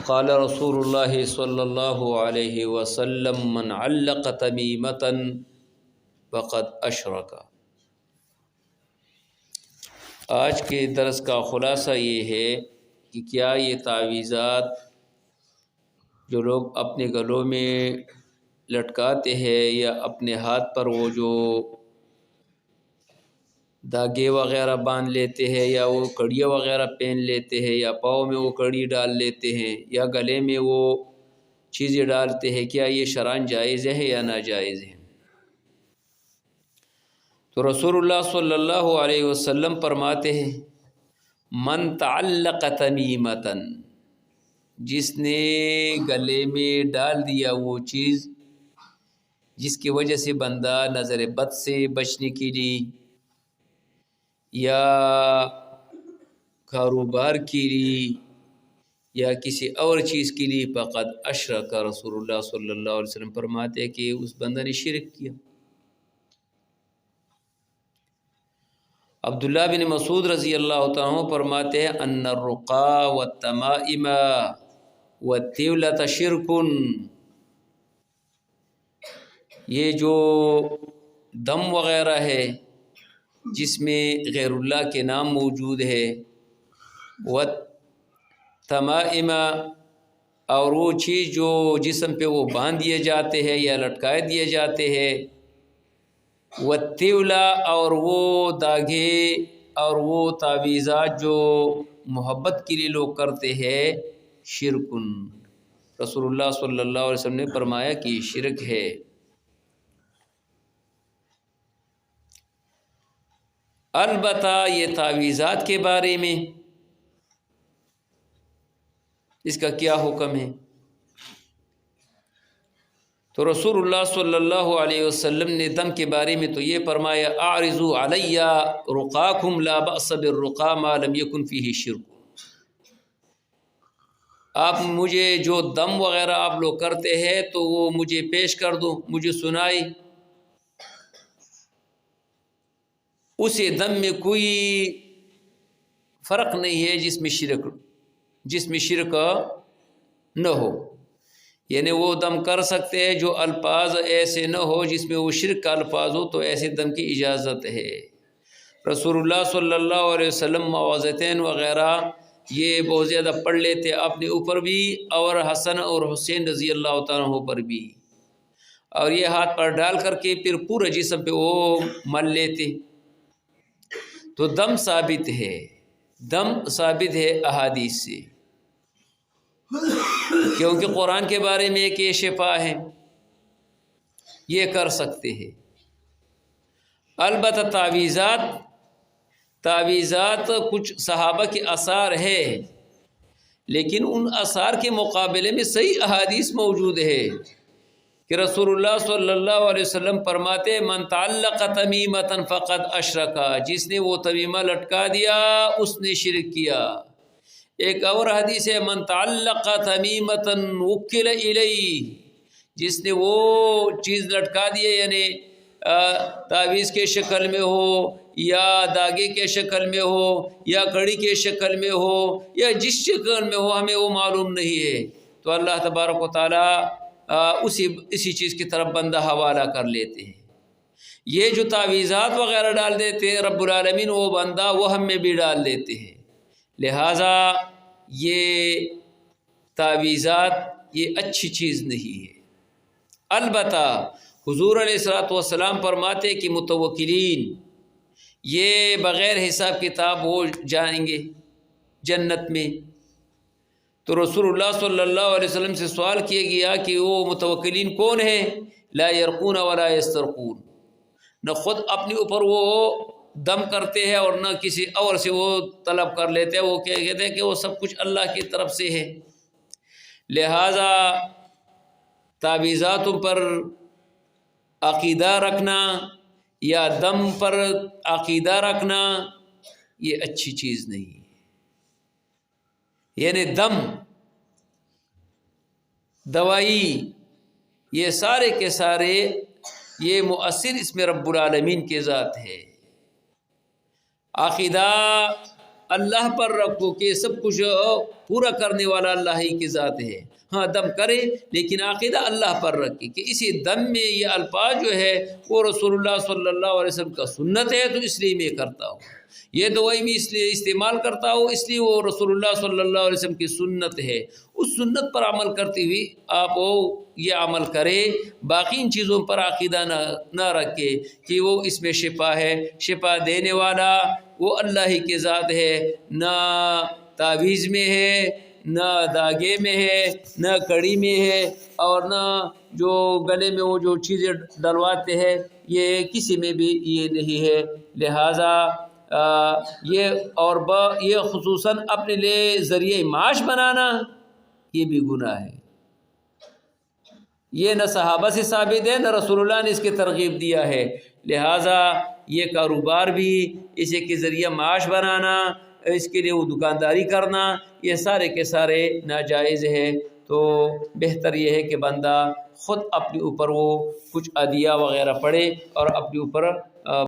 قال رسول اللہ صلی اللہ علیہ وسلم من علق تمیمۃ فقد اشرک۔ آج کے درس کا خلاصہ یہ ہے کہ کیا یہ تعویذات جو لوگ اپنے گلوں میں لٹکاتے ہیں یا اپنے ہاتھ پر وہ جو داغے وغیرہ باندھ لیتے ہیں یا وہ کڑیاں وغیرہ پہن لیتے ہیں یا پاؤں میں وہ کڑی ڈال لیتے ہیں یا گلے میں وہ چیزیں ڈالتے ہیں، کیا یہ شرعاً جائز ہے یا ناجائز ہے؟ تو رسول اللہ صلی اللہ علیہ وسلم فرماتے ہیں من تعلق تمیمۃ، جس نے گلے میں ڈال دیا وہ چیز جس کی وجہ سے بندہ نظر بد سے بچنے کے لیے یا کاروبار کے لیے یا کسی اور چیز کے لیے، فقد اشرک، رسول اللہ صلی اللہ علیہ وسلم فرماتے ہیں کہ اس بندہ نے شرک کیا۔ عبداللہ بن مسعود رضی اللہ تعالیٰ عنہ فرماتے ہیں ان الرقا والتمائم والطیولۃ شرک، یہ جو دم وغیرہ ہے جس میں غیر اللہ کے نام موجود ہے، والتمائم، اور وہ چیز جو جسم پہ وہ باندھ دیے جاتے ہیں یا لٹکائے دیے جاتے ہیں، والطیولہ، اور وہ داغے اور وہ تعویذات جو محبت کے لیے لوگ کرتے ہیں، شرکن، رسول اللہ صلی اللہ علیہ وسلم نے فرمایا کہ یہ شرک ہے۔ البتہ یہ تعویذات کے بارے میں اس کا کیا حکم ہے؟ تو رسول اللہ صلی اللہ علیہ وسلم نے دم کے بارے میں تو یہ فرمایا اعرضوا علی رقاکم لا بأس بالرقا ما لم یکن فیہ شرک، آپ مجھے جو دم وغیرہ آپ لوگ کرتے ہیں تو وہ مجھے پیش کر دو، مجھے سنائی، اسے دم میں کوئی فرق نہیں ہے جس میں شرک نہ ہو، یعنی وہ دم کر سکتے ہیں جو الفاظ ایسے نہ ہو جس میں وہ شرک کا الفاظ ہو، تو ایسے دم کی اجازت ہے۔ رسول اللہ صلی اللہ علیہ وسلم معوذتین وغیرہ یہ بہت زیادہ پڑھ لیتے اپنے اوپر بھی اور حسن اور حسین رضی اللہ تعالیٰ عنہ پر بھی، اور یہ ہاتھ پر ڈال کر کے پھر پورے جسم پہ وہ مل لیتے۔ تو دم ثابت ہے احادیث سے، کیونکہ قرآن کے بارے میں ایک یہ شفا ہے، یہ کر سکتے ہیں۔ البتہ تعویذات کچھ صحابہ کے آثار ہے، لیکن ان آثار کے مقابلے میں صحیح احادیث موجود ہے کہ رسول اللہ صلی اللہ علیہ وسلم فرماتے من تعلق تمیمۃ فقد اشرک، جس نے وہ تمیمہ لٹکا دیا اس نے شرک کیا۔ ایک اور حدیث ہے من تعلق تمیمۃ وکل الیہ، جس نے وہ چیز لٹکا دی، یعنی تعویذ کے شکل میں ہو یا داغے کے شکل میں ہو یا کڑی کے شکل میں ہو یا جس شکل میں ہو، ہمیں وہ معلوم نہیں ہے، تو اللہ تبارک و تعالیٰ اسی چیز کی طرف بندہ حوالہ کر لیتے ہیں۔ یہ جو تعویذات وغیرہ ڈال دیتے ہیں رب العالمین وہ بندہ وہم میں بھی ڈال دیتے ہیں، لہٰذا یہ تعویذات یہ اچھی چیز نہیں ہے۔ البتہ حضور علیہ الصلوۃ والسلام فرماتے کہ متوکلین یہ بغیر حساب کتاب وہ جائیں گے جنت میں۔ تو رسول اللہ صلی اللہ علیہ وسلم سے سوال کیا گیا کہ وہ متوکلین کون ہیں؟ لا یرقون ولا یسترقون، نہ خود اپنے اوپر وہ دم کرتے ہیں اور نہ کسی اور سے وہ طلب کر لیتے ہیں، وہ کہتے ہیں کہ وہ سب کچھ اللہ کی طرف سے ہے۔ لہٰذا تعویذاتوں پر عقیدہ رکھنا یا دم پر عقیدہ رکھنا یہ اچھی چیز نہیں ہے، یعنی دم، دوائی، یہ سارے کے سارے یہ مؤثر اس میں رب العالمین کی ذات ہے۔ عقیدہ اللہ پر رکھو کہ سب کچھ پورا کرنے والا اللہ ہی کی ذات ہے۔ ہاں دم کرے لیکن عقیدہ اللہ پر رکھے کہ اسی دم میں یہ الفاظ جو ہے وہ رسول اللہ صلی اللہ علیہ وسلم کا سنت ہے، تو اس لیے میں کرتا ہوں، یہ دوائی میں اس لیے استعمال کرتا ہوں اس لیے وہ رسول اللہ صلی اللہ علیہ وسلم کی سنت ہے۔ اس سنت پر عمل کرتے ہوئے آپ وہ یہ عمل کرے، باقی ان چیزوں پر عقیدہ نہ رکھے کہ وہ اس میں شفا ہے، شفا دینے والا وہ اللہ ہی کی ذات ہے، نہ تعویذ میں ہے، نہ داغے میں ہے، نہ کڑی میں ہے، اور نہ جو گلے میں وہ جو چیزیں ڈلواتے ہیں یہ کسی میں بھی یہ نہیں ہے۔ لہٰذا یہ خصوصاً اپنے لیے ذریعہ معاش بنانا یہ بھی گناہ ہے، یہ نہ صحابہ سے ثابت ہے نہ رسول اللہ نے اس کی ترغیب دیا ہے۔ لہٰذا یہ کاروبار بھی، اسے کے ذریعہ معاش بنانا، اس کے لیے وہ دکانداری کرنا، یہ سارے کے سارے ناجائز ہے۔ تو بہتر یہ ہے کہ بندہ خود اپنے اوپر وہ کچھ ادعیہ وغیرہ پڑھے اور اپنے اوپر